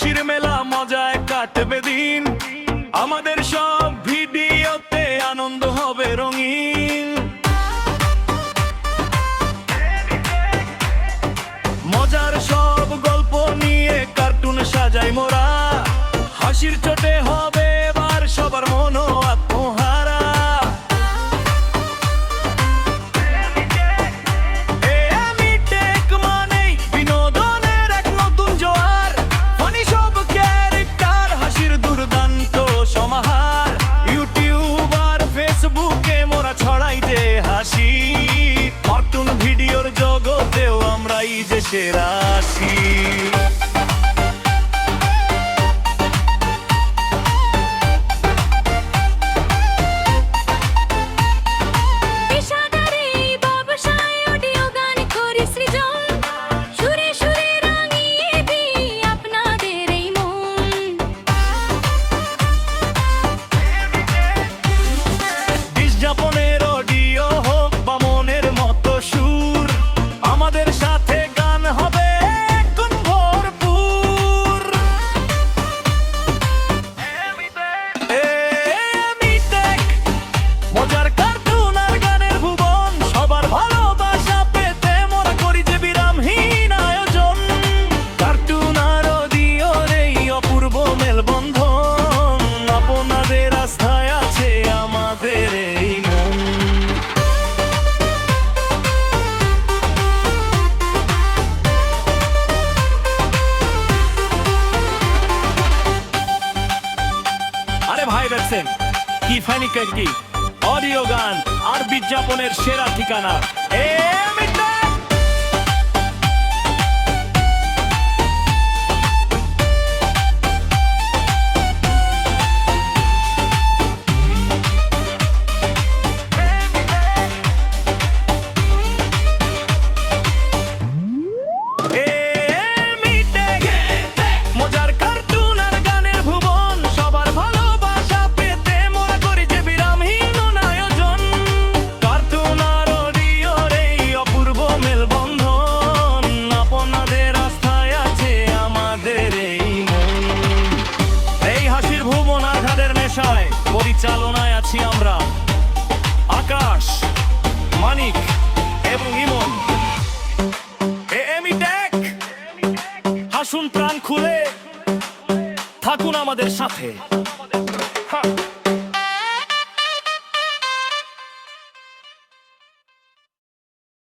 হাসির মেলা মজায় কাটবে দিন, আমাদের সব ভিডিওতে আনন্দ হবে রঙিন। মজার সব গল্প নিয়ে কার্টুন সাজাই মোরা, হাসির চোটে হবে এবার সবার মন আত্মহারা। এমিটেক মানেই বিনোদনের এক নতুন জোয়ার, ফানি সব ক্যারেক্টার, হাসির দুর্দান্ত সমাহার। ইউটিউব আর ফেসবুকে মোরা ছড়াইতে হাসি, কার্টুন ভিডিওর জগতেও আমরাই যে সেরা আছি। জাপনের অডিও হোক বা মনের মতো সুর, আমাদের সাথে গান হবে এখন ভরপুর। এমিটেক মজার কার্টুন আর গানের ভুবন, সবার ভালোবাসা পেতে মোরা করি যে বিরামহীন আয়োজন। কার্টুন আর অডিওর এই অপূর্ব মেলবন্ধন, আপনাদের আস্থায় আছে আমাদের এই মন। আরে ভাই দেখছেন কি ফানি কি অডিও গান আর বিজ্ঞাপনের সেরা ঠিকানা এমিটেক। মজার কার্টুন আর গানের ভুবন, সবার ভালোবাসা পেতে মোরা করি যে বিরামহীন আয়োজন। কার্টুন আর অডিওর এই অপূর্ব মেলবন্ধন, আপনাদের আস্থায় আছে আমাদের এই মন। এই হাসির ভুবন আঘাতের নেশায় পরিচালনায় আছি আমরা, আকাশ, মানিক এবং ইমন। এমিটেক, হাসুন প্রাণ খুলে, থাকুন আমাদের সাথে।